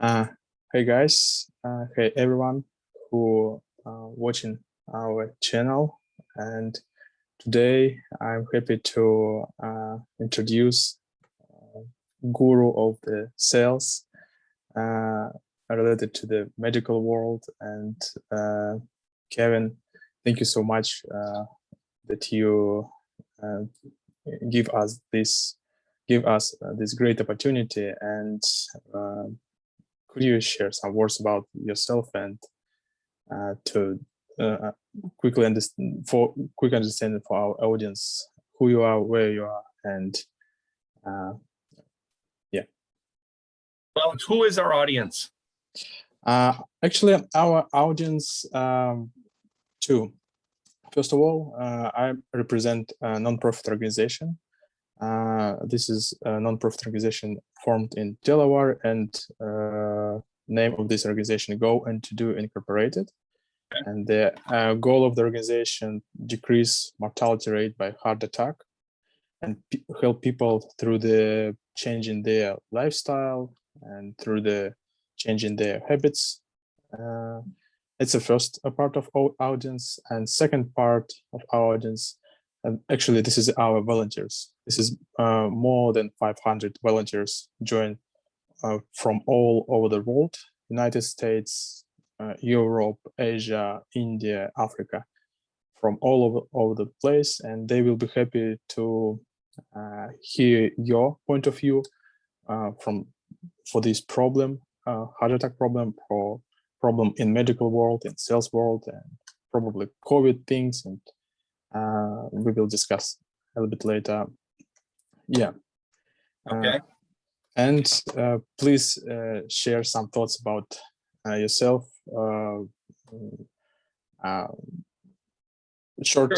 Uh, hey guys, hey everyone who watching our channel, and today I'm happy to introduce guru of the sales related to the medical world. And Kevin, thank you so much that you uh, give us this great opportunity. And could you share some words about yourself and to quick understanding for our audience, who you are, where you are, and yeah. Well, who is our audience? Actually, our audience, two. First of all, I represent a non-profit organization. This is a non-profit organization formed in Delaware, and name of this organization Go and To Do Incorporated. Okay. And the goal of the organization decrease mortality rate by heart attack and help people through the change in their lifestyle and through the change in their habits. It's the first part of our audience, and second part of our audience. And actually, this is our volunteers. This is more than 500 volunteers join from all over the world: United States, Europe, Asia, India, Africa, from all over the place, and they will be happy to hear your point of view for this problem, heart attack problem, or problem in medical world, in sales world, and probably COVID things, and we will discuss a little bit later. Yeah. Okay. And please share some thoughts about yourself. Short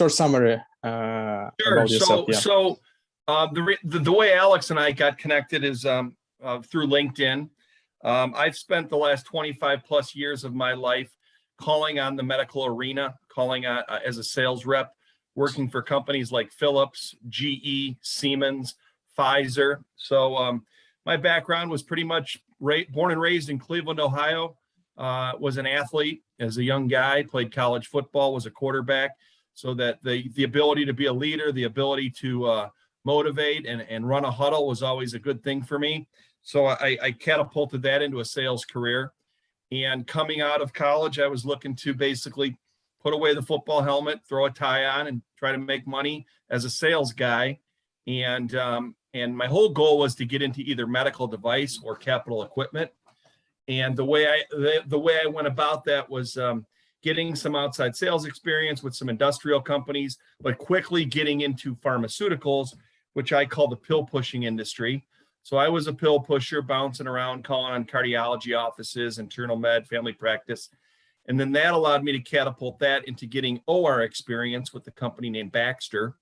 summary about yourself. Yeah. So the way Alex and I got connected is through LinkedIn. I've spent the last 25 plus years of my life calling on the medical arena, calling on as a sales rep, working for companies like Phillips, GE, Siemens, Pfizer. So my background was pretty much born and raised in Cleveland, Ohio. Was an athlete as a young guy, played college football, was a quarterback. So that the ability to be a leader, the ability to motivate and run a huddle was always a good thing for me. So I catapulted that into a sales career. And coming out of college, I was looking to basically put away the football helmet, throw a tie on, and try to make money as a sales guy. And my whole goal was to get into either medical device or capital equipment. And the way I went about that was getting some outside sales experience with some industrial companies, but quickly getting into pharmaceuticals, which I call the pill pushing industry. So I was a pill pusher, bouncing around, calling on cardiology offices, internal med, family practice. And then that allowed me to catapult that into getting OR experience with a company named Baxter.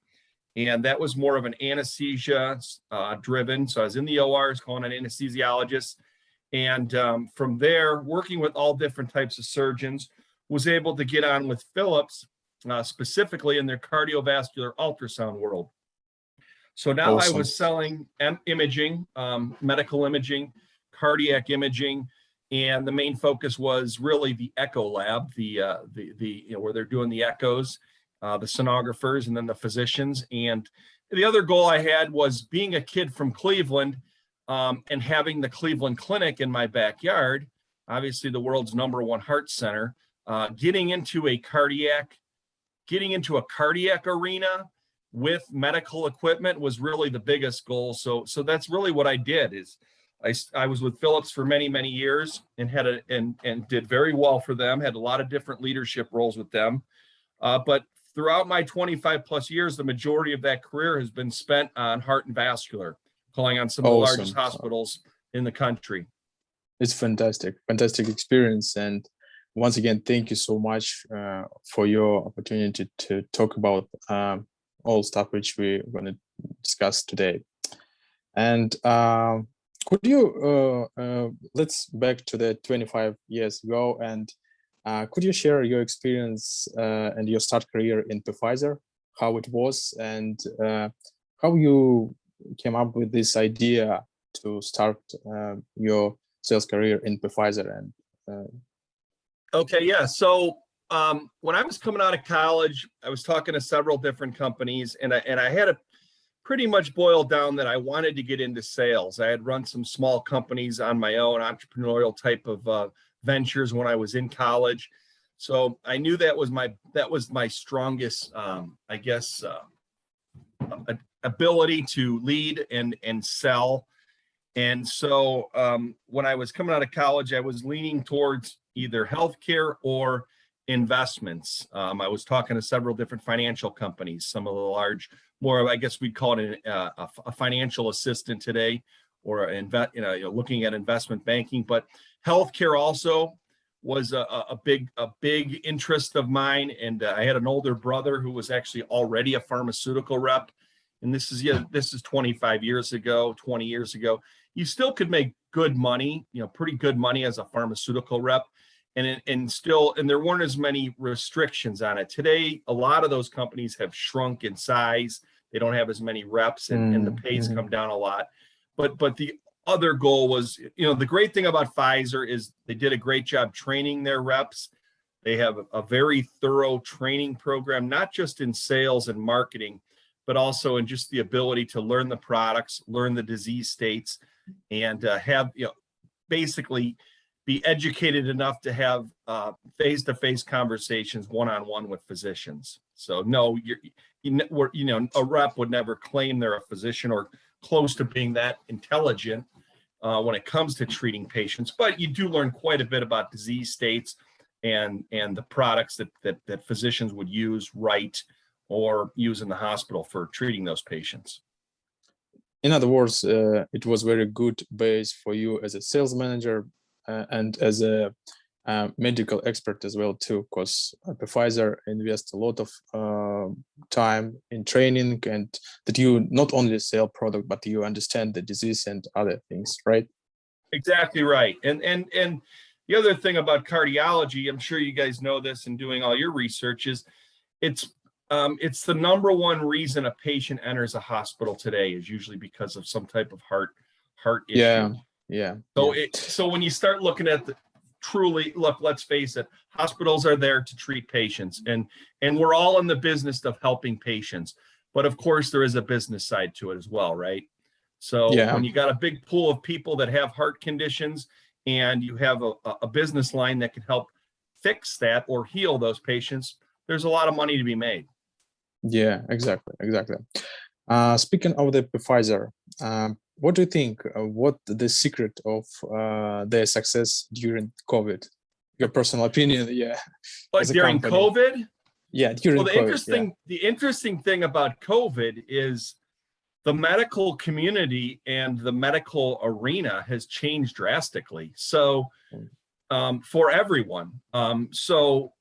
And that was more of an anesthesia driven. So I was in the ORs calling on anesthesiologists. And from there, working with all different types of surgeons, was able to get on with Phillips, specifically in their cardiovascular ultrasound world. So now awesome. I was selling imaging, medical imaging, cardiac imaging, and the main focus was really the echo lab, where they're doing the echoes, the sonographers, and then the physicians. And the other goal I had was being a kid from Cleveland and having the Cleveland Clinic in my backyard, obviously the world's #1 heart center, getting into a cardiac arena with medical equipment was really the biggest goal. So that's really what I did. Is I was with Phillips for many, many years and and did very well for them, had a lot of different leadership roles with them. But throughout my 25 plus years, the majority of that career has been spent on heart and vascular, calling on some of the largest hospitals in the country. It's fantastic experience. And once again, thank you so much for your opportunity to talk about all stuff which we're going to discuss today. And could you let's back to the 25 years ago, and could you share your experience and your start career in Pfizer, how it was, and how you came up with this idea to start your sales career in Pfizer and Okay, yeah. So when I was coming out of college, I was talking to several different companies, and I had a pretty much boiled down that I wanted to get into sales. I had run some small companies on my own, entrepreneurial type of ventures when I was in college. So I knew that was my strongest, I guess, ability to lead and sell. And so when I was coming out of college, I was leaning towards either healthcare or investments. I was talking to several different financial companies, some of the large, more of, I guess we'd call it a financial assistant today, or looking at investment banking. But healthcare also was a big interest of mine. And I had an older brother who was actually already a pharmaceutical rep. And this is 25 years ago, 20 years ago. You still could make good money, pretty good money as a pharmaceutical rep. And there weren't as many restrictions on it. Today, a lot of those companies have shrunk in size. They don't have as many reps, and the pays come down a lot. But the other goal was, the great thing about Pfizer is they did a great job training their reps. They have a very thorough training program, not just in sales and marketing, but also in just the ability to learn the products, learn the disease states, and have, basically be educated enough to have face-to-face conversations one-on-one with physicians. So no, a rep would never claim they're a physician or close to being that intelligent when it comes to treating patients, but you do learn quite a bit about disease states and the products that physicians would use, write, or use in the hospital for treating those patients. In other words, it was very good base for you as a sales manager and as a medical expert as well too, because Pfizer invests a lot of time in training, and that you not only sell product, but you understand the disease and other things, right? Exactly right. And the other thing about cardiology, I'm sure you guys know this in doing all your research, is it's the number one reason a patient enters a hospital today is usually because of some type of heart issue. Yeah. So when you start looking at let's face it, hospitals are there to treat patients, and we're all in the business of helping patients. But of course, there is a business side to it as well, right? So when you got a big pool of people that have heart conditions, and you have a business line that can help fix that or heal those patients, there's a lot of money to be made. Yeah, exactly. Speaking of the Pfizer, what do you think? What the secret of their success during COVID? Your personal opinion, yeah. But during COVID, yeah, during COVID. The interesting thing about COVID is the medical community and the medical arena has changed drastically. So for everyone, so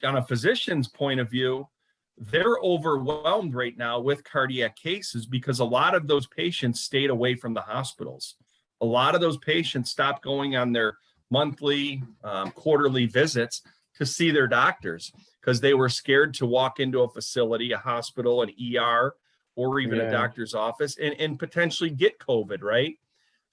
on a physician's point of view, they're overwhelmed right now with cardiac cases because a lot of those patients stayed away from the hospitals. A lot of those patients stopped going on their monthly, quarterly visits to see their doctors because they were scared to walk into a facility, a hospital, an ER, or even a doctor's office and potentially get COVID, right?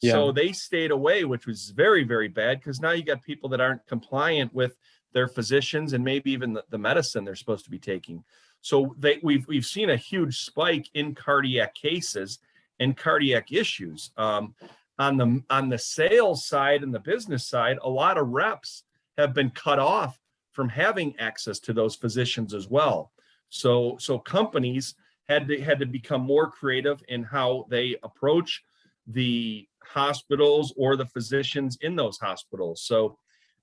Yeah. So they stayed away, which was very, very bad because now you got people that aren't compliant with their physicians and maybe even the medicine they're supposed to be taking. So we've seen a huge spike in cardiac cases and cardiac issues. On the sales side and the business side, a lot of reps have been cut off from having access to those physicians as well. So companies had to become more creative in how they approach the hospitals or the physicians in those hospitals. So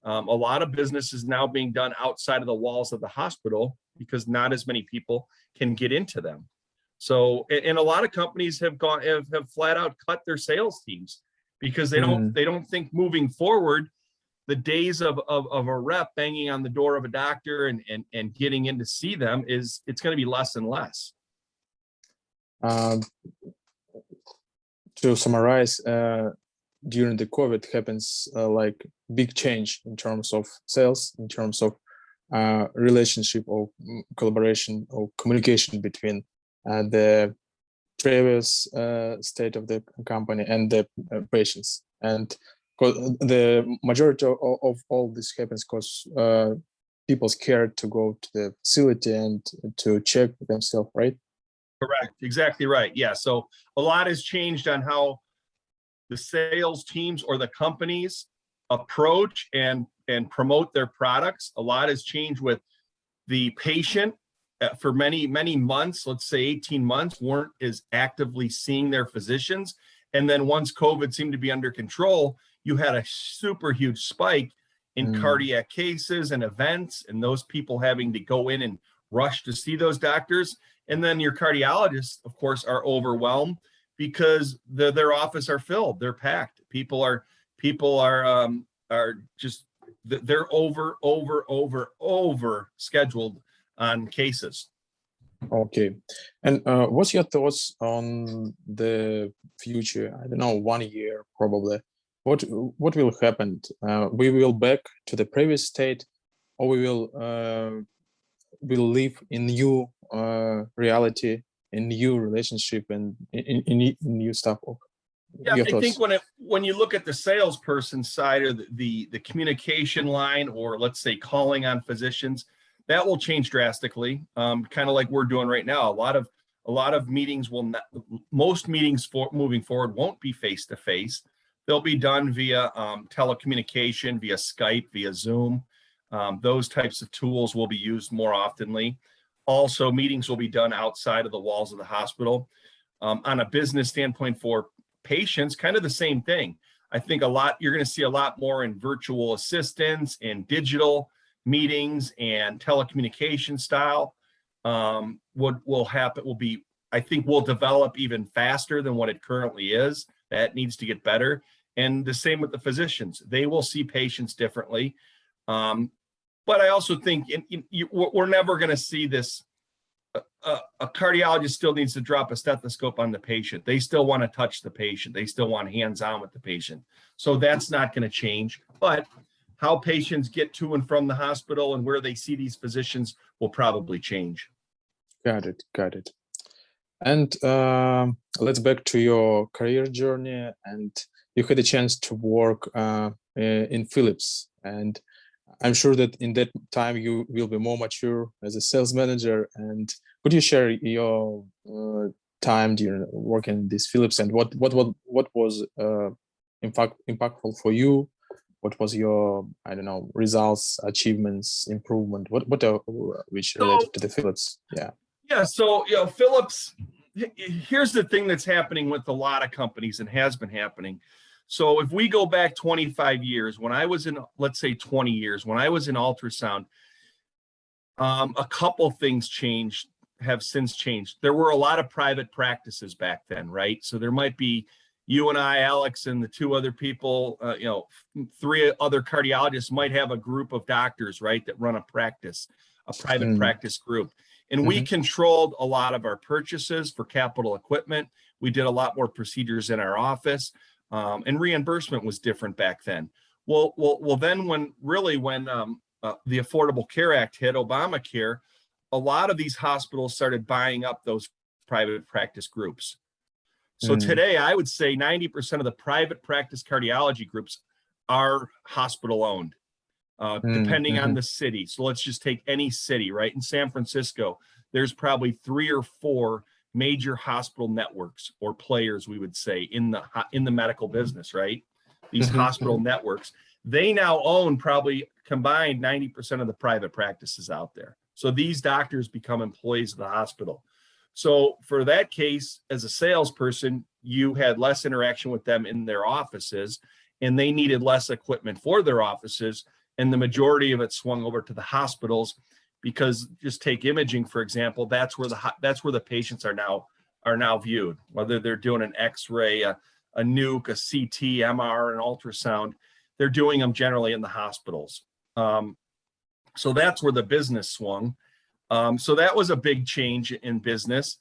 a lot of business is now being done outside of the walls of the hospital because not as many people can get into them. So, and a lot of companies have flat out cut their sales teams because they don't think moving forward, the days of a rep banging on the door of a doctor and getting in to see them it's going to be less and less. To summarize, during the COVID happens like big change in terms of sales, in terms of relationship or collaboration or communication between the previous state of the company and the patients. And the majority of all this happens because people scared to go to the facility and to check themselves, right? Correct. Exactly right. Yeah. So a lot has changed on how the sales teams or the companies approach and promote their products. A lot has changed with the patient. For many months, let's say 18 months, weren't as actively seeing their physicians. And then once COVID seemed to be under control, you had a super huge spike in cardiac cases and events, and those people having to go in and rush to see those doctors. And then your cardiologists, of course, are overwhelmed because their office are filled, they're packed. People are just, they're over scheduled on cases. Okay. And what's your thoughts on the future? I don't know, 1 year probably. What will happen? We will back to the previous state, or we will live in new reality, in new relationship, and in new stuff. Yeah, Your I thoughts? think when you look at the salesperson side of the communication line, or let's say calling on physicians, that will change drastically. Kind of like we're doing right now. A lot of meetings will not, most meetings moving forward won't be face to face. They'll be done via telecommunication, via Skype, via Zoom. Those types of tools will be used more oftenly. Also, meetings will be done outside of the walls of the hospital. On a business standpoint for patients, kind of the same thing. I think you're going to see a lot more in virtual assistants and digital meetings and telecommunication style. What will happen will be, I think we'll develop even faster than what it currently is. That needs to get better. And the same with the physicians. They will see patients differently. But I also think we're never going to see this. A cardiologist still needs to drop a stethoscope on the patient. They still want to touch the patient. They still want hands-on with the patient. So that's not going to change. But how patients get to and from the hospital and where they see these physicians will probably change. Got it. And let's back to your career journey. And you had a chance to work in Phillips, and I'm sure that in that time you will be more mature as a sales manager. And could you share your time during working in this Phillips, and what was impactful for you? What was your, I don't know, results, achievements, improvement? What are which related to the Phillips? Yeah. Yeah. So Phillips. Here's the thing that's happening with a lot of companies and has been happening. So if we go back 25 years, when I was in, let's say 20 years, when I was in ultrasound, a couple things have since changed. There were a lot of private practices back then, right? So there might be you and I, Alex, and the two other people, three other cardiologists might have a group of doctors, right, that run a private practice group. And we controlled a lot of our purchases for capital equipment. We did a lot more procedures in our office, and reimbursement was different back then. Well, then when the Affordable Care Act hit, Obamacare, a lot of these hospitals started buying up those private practice groups. So today, I would say 90% of the private practice cardiology groups are hospital owned. Depending on the city. So let's just take any city, right? In San Francisco, there's probably 3 or 4 major hospital networks or players, we would say, in the medical business, right? These hospital networks, they now own probably combined 90% of the private practices out there. So these doctors become employees of the hospital. So for that case, as a salesperson, you had less interaction with them in their offices, and they needed less equipment for their offices. And the majority of it swung over to the hospitals, because just take imaging, for example, that's where the patients are now viewed, whether they're doing an X-ray, a nuke, a CT, MR, an ultrasound, they're doing them generally in the hospitals. So that's where the business swung. So that was a big change in business.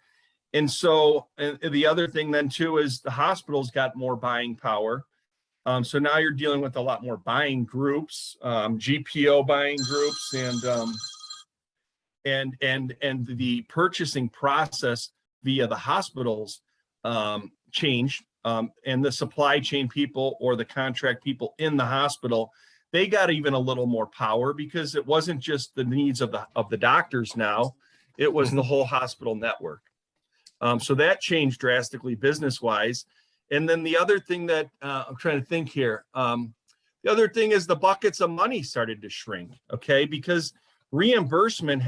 And so the other thing then too is the hospitals got more buying power. So now you're dealing with a lot more buying groups, GPO buying groups, and the purchasing process via the hospitals changed. and the supply chain people or the contract people in the hospital, they got even a little more power, because it wasn't just the needs of the doctors now, it was the whole hospital network. So that changed drastically business wise. And then the other thing that I'm trying to think here, the other thing is the buckets of money started to shrink, okay? Because reimbursement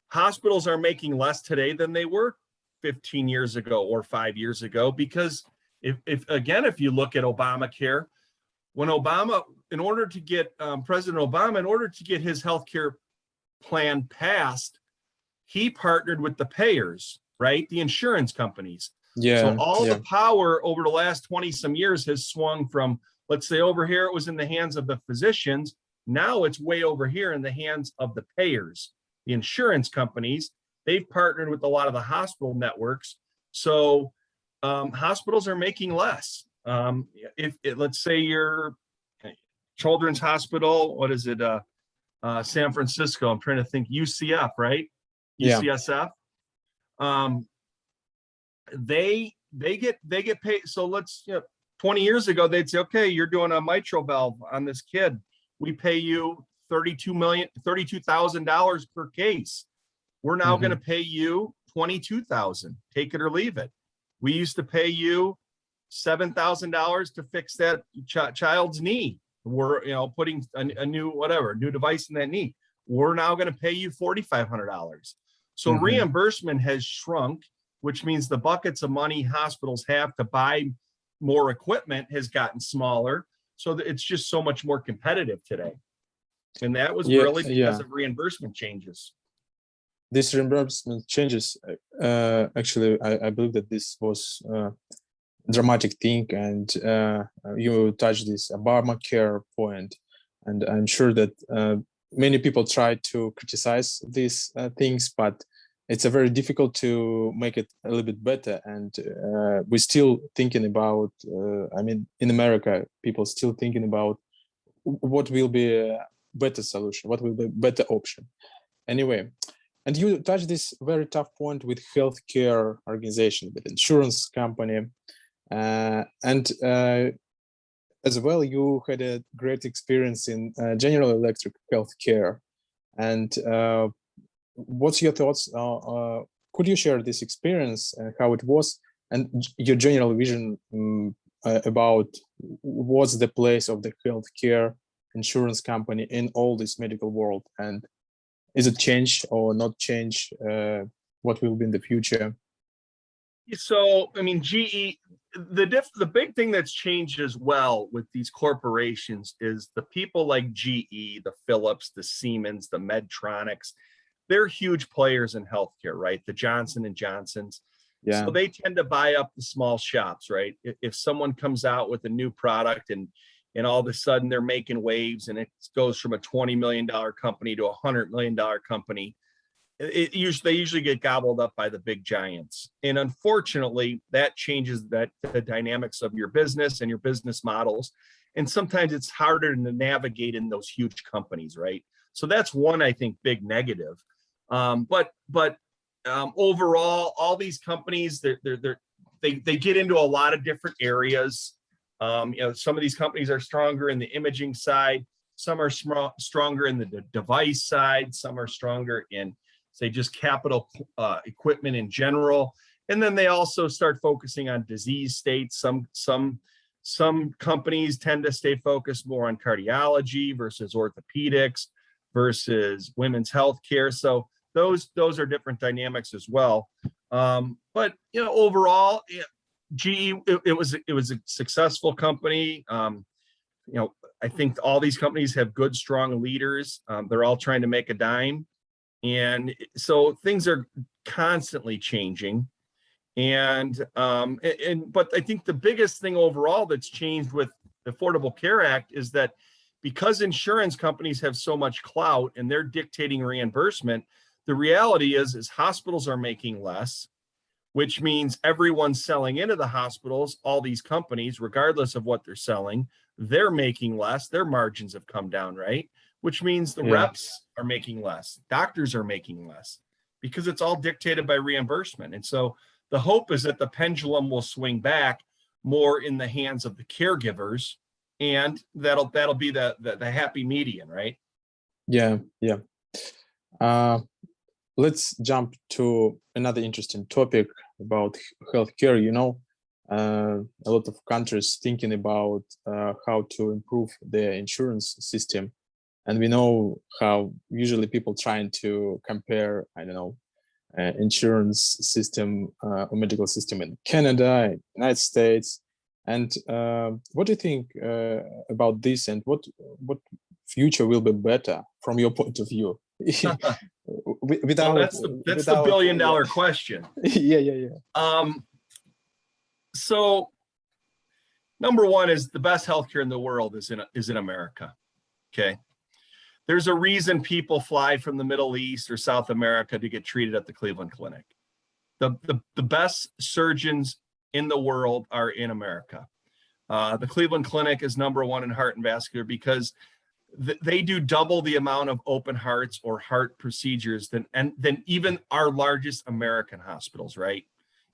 hospitals are making less today than they were 15 years ago or 5 years ago. Because if you look at Obamacare, when Obama, in order to get President Obama, in order to get his healthcare plan passed, he partnered with the payers, right? The insurance companies. Yeah. So all the power over the last 20 some years has swung from, let's say over here, it was in the hands of the physicians. Now it's way over here in the hands of the payers, the insurance companies. They've partnered with a lot of the hospital networks. So hospitals are making less. Let's say your Children's Hospital, what is it? San Francisco. I'm trying to think. UCF, right? Yeah. UCSF. They get paid. So 20 years ago, they'd say, okay, you're doing a mitral valve on this kid. We pay you $32,000 per case. We're now going to pay you $22,000. Take it or leave it. We used to pay you $7,000 to fix that child's knee. We're putting a new device in that knee. We're now going to pay you $4,500. So reimbursement has shrunk, which means the buckets of money hospitals have to buy more equipment has gotten smaller. So that it's just so much more competitive today. And that was really because of reimbursement changes. These reimbursement changes, actually, I believe that this was a dramatic thing, and you touched this Obamacare point, and I'm sure that many people try to criticize these things, but it's a very difficult to make it a little bit better. And we're still thinking about, in America, people still thinking about what will be a better solution, what will be a better option. Anyway, and you touched this very tough point with healthcare organization, with insurance company, and as well, you had a great experience in General Electric healthcare. And what's your thoughts? Could you share this experience and how it was, and your general vision about what's the place of the healthcare insurance company in all this medical world, and is it change or not change? What will be in the future? So, GE, the big thing that's changed as well with these corporations is the people like GE, the Phillips, the Siemens, the Medtronics. They're huge players in healthcare, right? The Johnson and Johnsons. Yeah. So they tend to buy up the small shops, right? If someone comes out with a new product and all of a sudden they're making waves and it goes from a $20 million company to a $100 million company, they usually get gobbled up by the big giants. And unfortunately, that changes the dynamics of your business and your business models. And sometimes it's harder to navigate in those huge companies, right? So that's one, I think, big negative. But overall, all these companies, they get into a lot of different areas. Some of these companies are stronger in the imaging side. Some are stronger in the device side. Some are stronger in, say, just capital equipment in general. And then they also start focusing on disease states. Some companies tend to stay focused more on cardiology versus orthopedics versus women's health care. So those are different dynamics as well. But overall, GE, it was a successful company. I think all these companies have good, strong leaders. They're all trying to make a dime. And so things are constantly changing. But I think the biggest thing overall that's changed with the Affordable Care Act is that because insurance companies have so much clout and they're dictating reimbursement, the reality is hospitals are making less, which means everyone's selling into the hospitals, all these companies, regardless of what they're selling, they're making less. Their margins have come down, right? Which means the reps are making less. Doctors are making less because it's all dictated by reimbursement. And so the hope is that the pendulum will swing back more in the hands of the caregivers, and that'll be the happy median, right? Yeah, yeah. Let's jump to another interesting topic about healthcare. You know, a lot of countries thinking about how to improve their insurance system, and we know how usually people trying to compare, I don't know, insurance system or medical system in Canada, United States. And what do you think about this, and what future will be better from your point of view? Well, Without that's the without billion-dollar question. Yeah. So number one is the best healthcare in the world is in America. Okay. There's a reason people fly from the Middle East or South America to get treated at the Cleveland Clinic. The best surgeons in the world are in America. The Cleveland Clinic is number one in heart and vascular because they do double the amount of open hearts or heart procedures than even our largest American hospitals, right?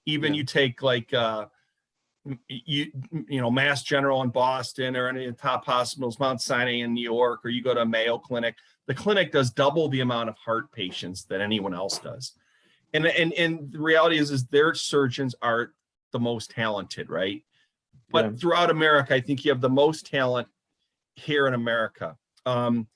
Even you take like you know, Mass General in Boston, or any of the top hospitals, Mount Sinai in New York, or you go to Mayo Clinic, the clinic does double the amount of heart patients that anyone else does. And the reality is their surgeons are the most talented, right? But throughout America, I think you have the most talent here in America. And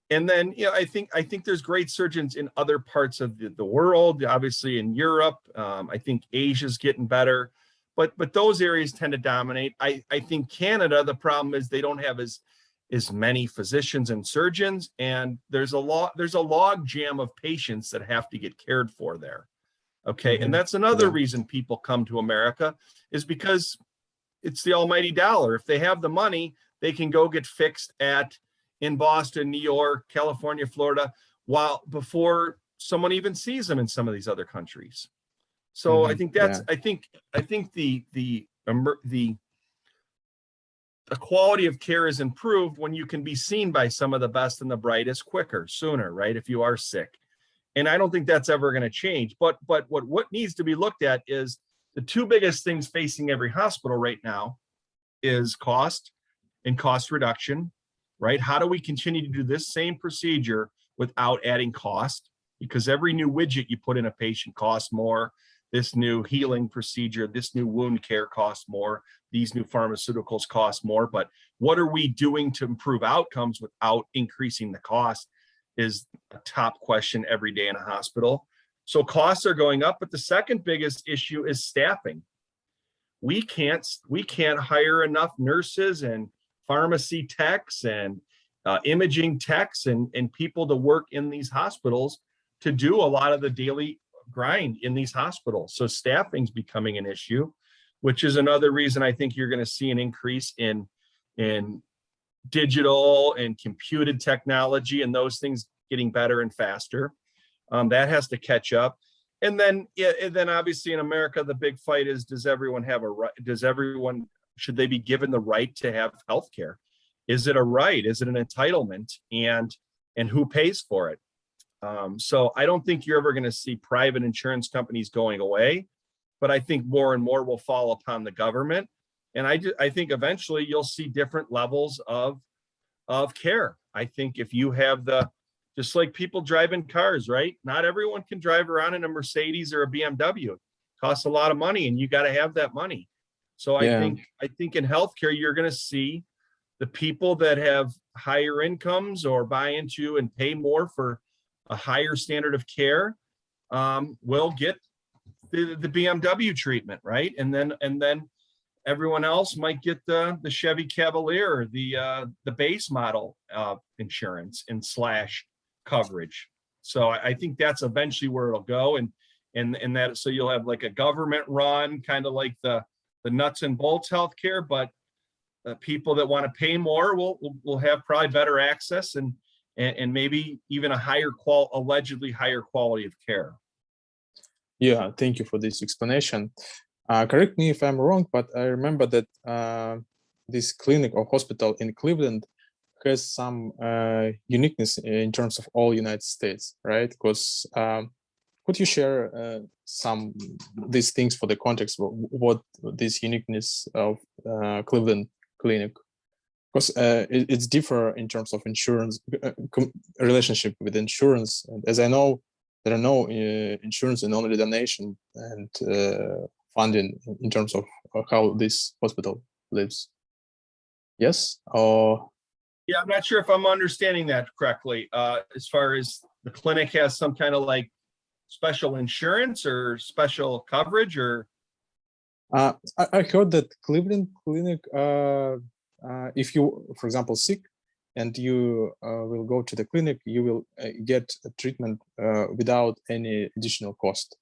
then, you know, I think there's great surgeons in other parts of the world, obviously in Europe. I think Asia's getting better, but those areas tend to dominate. I think Canada, the problem is they don't have as many physicians and surgeons, and there's a log jam of patients that have to get cared for there. Okay. And that's another reason people come to America, is because it's the almighty dollar. If they have the money, they can go get fixed in Boston, New York, California, Florida, before someone even sees them in some of these other countries. So I think that's, I think the quality of care is improved when you can be seen by some of the best and the brightest quicker, sooner, right? If you are sick. And I don't think that's ever going to change. But what needs to be looked at is the two biggest things facing every hospital right now is cost and cost reduction, right? How do we continue to do this same procedure without adding cost? Because every new widget you put in a patient costs more. This new healing procedure, this new wound care costs more. These new pharmaceuticals cost more. But what are we doing to improve outcomes without increasing the cost is a top question every day in a hospital. So costs are going up, but the second biggest issue is staffing. We can't hire enough nurses and pharmacy techs and imaging techs and people to work in these hospitals to do a lot of the daily grind in these hospitals. So staffing's becoming an issue, which is another reason I think you're going to see an increase in digital and computed technology and those things getting better and faster. That has to catch up. And then obviously in America, the big fight is, does everyone have a right? Should they be given the right to have healthcare? Is it a right? Is it an entitlement? And who pays for it? So I don't think you're ever going to see private insurance companies going away, but I think more and more will fall upon the government. And I think eventually you'll see different levels of care. I think if you have just like people driving cars, right? Not everyone can drive around in a Mercedes or a BMW. It costs a lot of money, and you got to have that money. So I think in healthcare, you're going to see the people that have higher incomes or buy into and pay more for a higher standard of care will get the BMW treatment, right? And then everyone else might get the Chevy Cavalier, the base model insurance and / coverage. So I think that's eventually where it'll go, and that, so you'll have like a government run, kind of like the nuts and bolts healthcare, but people that want to pay more will have probably better access and maybe even allegedly higher quality of care. Yeah, thank you for this explanation. Correct me if I'm wrong, but I remember that this clinic or hospital in Cleveland has some uniqueness in terms of all United States, right? Because could could you share some these things for the context? What this uniqueness of Cleveland Clinic? Because it's differ in terms of insurance relationship with insurance. And as I know, there are no insurance and only donation and funding in terms of how this hospital lives. Yes, or Yeah, I'm not sure if I'm understanding that correctly. As far as the clinic has some kind of like special insurance or special coverage, or I heard that Cleveland Clinic, if you, for example, sick and you will go to the clinic, you will get a treatment without any additional cost.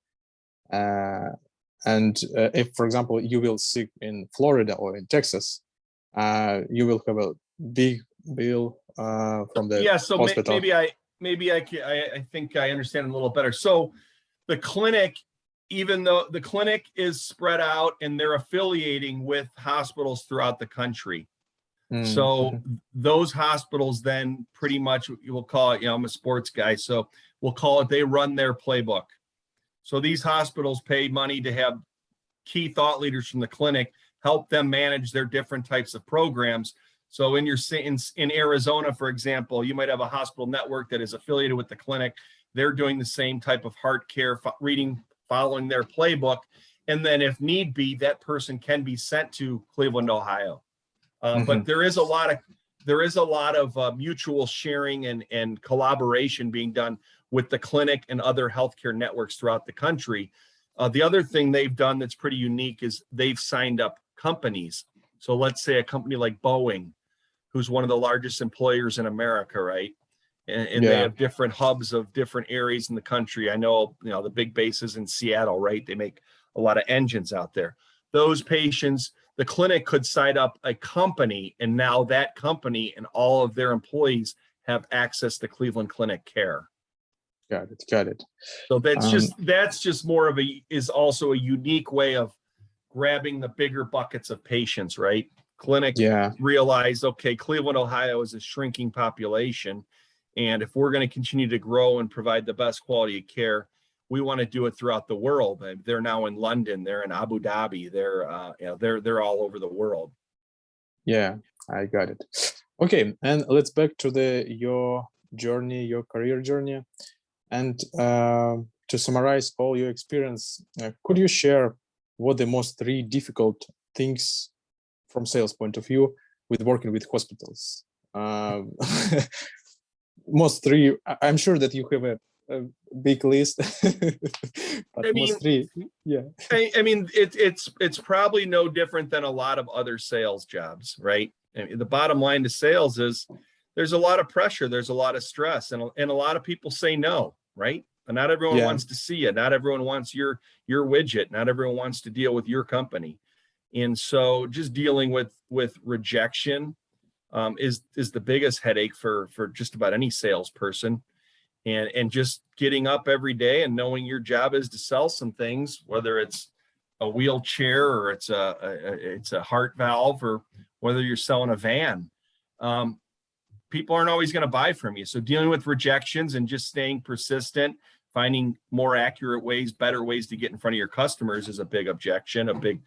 And if, for example, you will sick in Florida or in Texas, you will have a big bill from the yeah. So hospital. maybe I think I understand a little better. So the clinic, even though the clinic is spread out and they're affiliating with hospitals throughout the country. So those hospitals then pretty much, we'll call it, I'm a sports guy, so we'll call it, they run their playbook. So these hospitals pay money to have key thought leaders from the clinic help them manage their different types of programs. So in Arizona, for example, you might have a hospital network that is affiliated with the clinic. They're doing the same type of heart care, following their playbook. And then if need be, that person can be sent to Cleveland, Ohio. But there is a lot of mutual sharing and collaboration being done with the clinic and other healthcare networks throughout the country. The other thing they've done that's pretty unique is they've signed up companies. So let's say a company like Boeing, who's one of the largest employers in America, right? And they have different hubs of different areas in the country. I know, the big base is in Seattle, right? They make a lot of engines out there. Those patients, the clinic could sign up a company, and now that company and all of their employees have access to Cleveland Clinic care. Got it. So that's just more of is also a unique way of grabbing the bigger buckets of patients, right? Clinic realized, okay, Cleveland, Ohio is a shrinking population. And if we're going to continue to grow and provide the best quality of care, we want to do it throughout the world. They're now in London, they're in Abu Dhabi, they're all over the world. Yeah, I got it. Okay, and let's back to your journey, your career journey, and to summarize all your experience, could you share what the most three difficult things from sales point of view with working with hospitals? Most three. I'm sure that you have a big list, but most three. Yeah. I mean, it's probably no different than a lot of other sales jobs, right? I mean, the bottom line to sales is there's a lot of pressure, there's a lot of stress, and a lot of people say no, right? And not everyone wants to see you. Not everyone wants your widget. Not everyone wants to deal with your company. And so just dealing with rejection is the biggest headache for just about any salesperson. And just getting up every day and knowing your job is to sell some things, whether it's a wheelchair or it's a heart valve, or whether you're selling a van. People aren't always going to buy from you. So dealing with rejections and just staying persistent, finding more accurate ways, better ways to get in front of your customers is a big objection, a big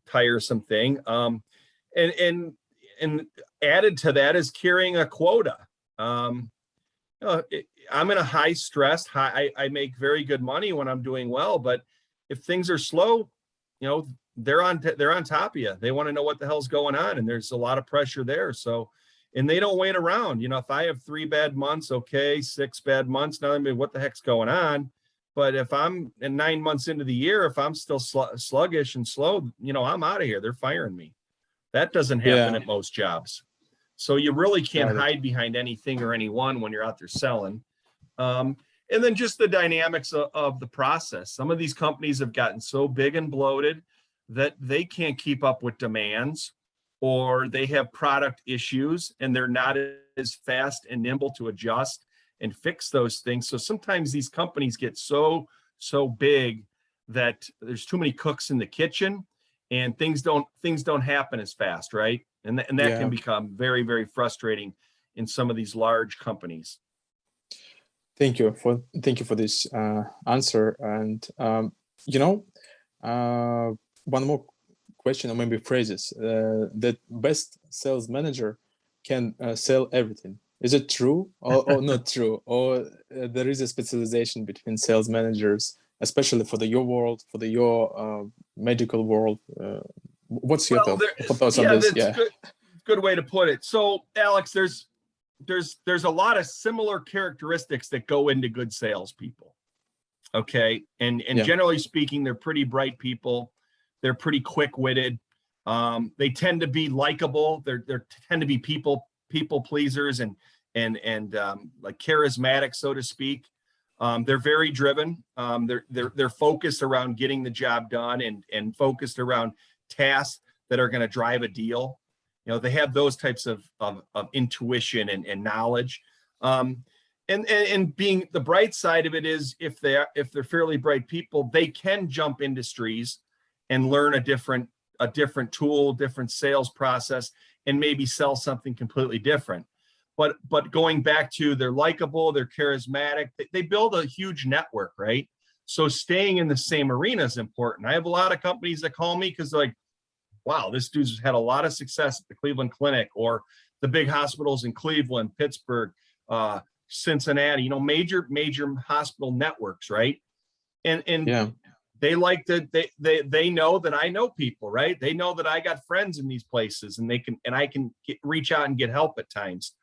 tiresome thing. And added to that is carrying a quota. I'm in a high stress, I make very good money when I'm doing well, but if things are slow, they're on top of you. They want to know what the hell's going on, and there's a lot of pressure there. So, and they don't wait around. If I have 3 bad months, okay, 6 bad months, now I mean, what the heck's going on? But if I'm 9 months into the year, if I'm still sluggish and slow, I'm out of here. They're firing me. That doesn't happen at most jobs. So you really can't hide behind anything or anyone when you're out there selling. And then just the dynamics of the process. Some of these companies have gotten so big and bloated that they can't keep up with demands, or they have product issues and they're not as fast and nimble to adjust and fix those things. So sometimes these companies get so big that there's too many cooks in the kitchen, and things don't happen as fast, right? And that can become very, very frustrating in some of these large companies. Thank you for this answer. And one more question, or maybe phrases. That best sales manager can sell everything. Is it true or not true? Or there is a specialization between sales managers, especially for your world, for your medical world? What's your thoughts on this? That's good way to put it. So, Alex, there's a lot of similar characteristics that go into good salespeople. Okay, and generally speaking, they're pretty bright people. They're pretty quick-witted. They tend to be likable. They tend to be people pleasers and like charismatic, so to speak. They're very driven. They're focused around getting the job done and focused around tasks that are going to drive a deal. They have those types of intuition and knowledge. And being the bright side of it is if they're fairly bright people, they can jump industries and learn a different tool, different sales process, and maybe sell something completely different. But going back to they're likable, they're charismatic, they build a huge network, right? So staying in the same arena is important. I have a lot of companies that call me because they're like, wow, this dude's had a lot of success at the Cleveland Clinic or the big hospitals in Cleveland, Pittsburgh, Cincinnati, major hospital networks, right? And they like that they know that I know people, right? They know that I got friends in these places, and I can reach out and get help at times.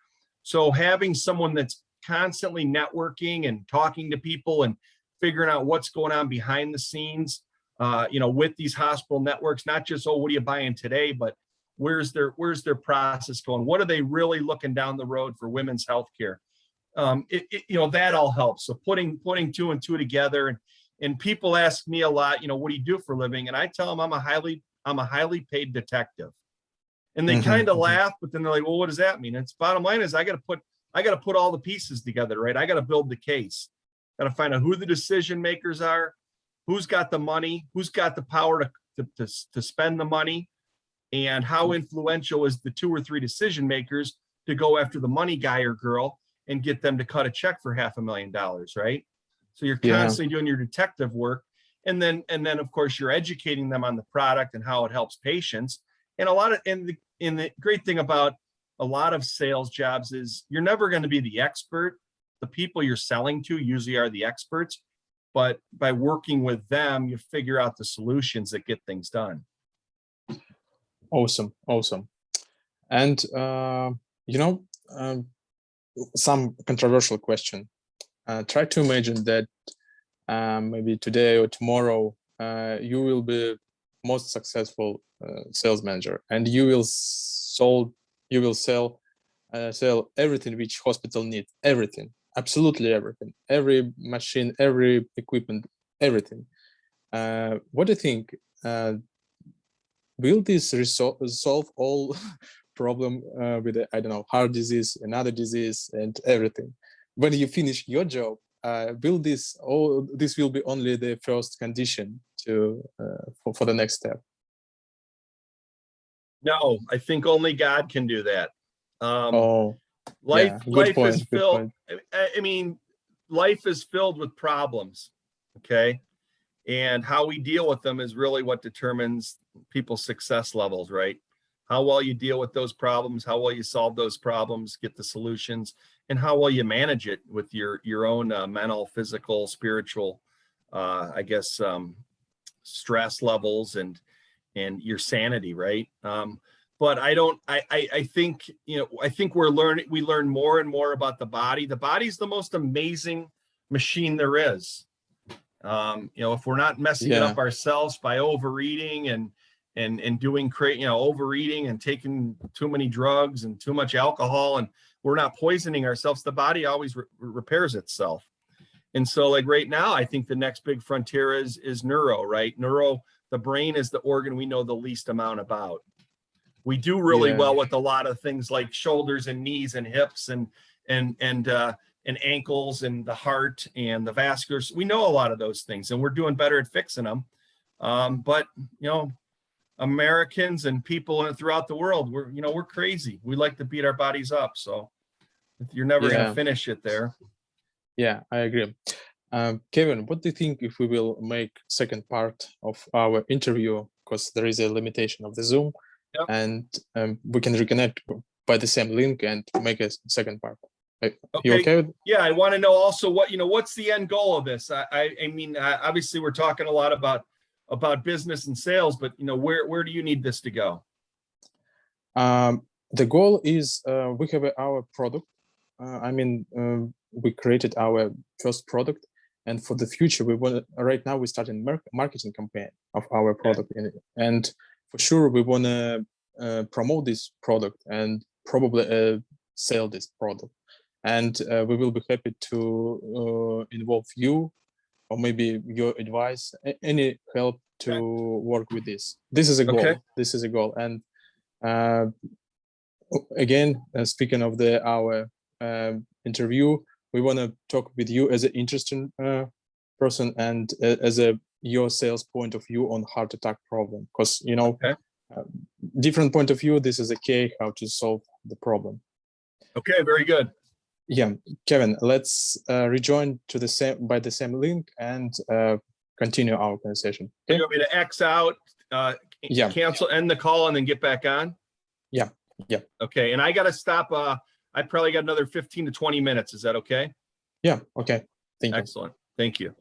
So having someone that's constantly networking and talking to people and figuring out what's going on behind the scenes, with these hospital networks, not just, what are you buying today, but where's their process going? What are they really looking down the road for women's healthcare? That all helps. So putting two and two together, and people ask me a lot, what do you do for a living? And I tell them I'm a highly paid detective. And they kind of laugh, but then they're like, well, what does that mean? And it's bottom line is I got to put all the pieces together, right? I got to build the case. Got to find out who the decision makers are, who's got the money, who's got the power to spend the money, and how influential is the 2 or 3 decision makers to go after the money guy or girl and get them to cut a check for $500,000, right? So you're constantly doing your detective work. And then of course you're educating them on the product and how it helps patients. And the great thing about a lot of sales jobs is you're never going to be the expert. The people you're selling to usually are the experts, but by working with them, you figure out the solutions that get things done. Awesome. And some controversial question. Try to imagine that maybe today or tomorrow you will be most successful sales manager, and you will sell everything which hospital needs, everything, absolutely everything, every machine, every equipment, everything. What do you think? Will this solve all problem with heart disease, another disease, and everything? When you finish your job, will this will be only the first condition for the next step? No, I think only God can do that. Life is filled. I mean, life is filled with problems. Okay. And how we deal with them is really what determines people's success levels, right? How well you deal with those problems, how well you solve those problems, get the solutions, and how well you manage it with your own mental, physical, spiritual, stress levels and your sanity, right? But I think we learn more and more about the body. The body's the most amazing machine there is. If we're not messing it up ourselves by overeating and doing overeating and taking too many drugs and too much alcohol, and we're not poisoning ourselves, the body always repairs itself. And so like right now, I think the next big frontier is neuro, right? The brain is the organ we know the least amount about. We do really well with a lot of things like shoulders and knees and hips and ankles and the heart and the vascular. We know a lot of those things, and we're doing better at fixing them. But Americans and people throughout the world, we're crazy. We like to beat our bodies up. So you're never going to finish it there. Yeah, I agree. Kevin, what do you think if we will make second part of our interview, because there is a limitation of the Zoom, Yep. and we can reconnect by the same link and make a second part. You Okay. okay with? Yeah, I want to know also what, what's the end goal of this? I mean, obviously we're talking a lot about business and sales, but where do you need this to go? The goal is we have our product. We created our first product, and for the future, we want. Right now, we start a marketing campaign of our product, and for sure, we want to promote this product and probably sell this product. And we will be happy to involve you, or maybe your advice, any help to work with this. This is a goal. Okay. This is a goal, and again, speaking of our interview, we want to talk with you as an interesting person and as your sales point of view on heart attack problem, because different point of view. This is a key how to solve the problem. Okay, very good. Yeah, Kevin, let's rejoin to the same link and continue our conversation. Okay? You want me to X out, cancel, end the call, and then get back on? Yeah. Okay, and I got to stop. I probably got another 15 to 20 minutes. Is that okay? Yeah. Okay. Thank you. Excellent. Thank you.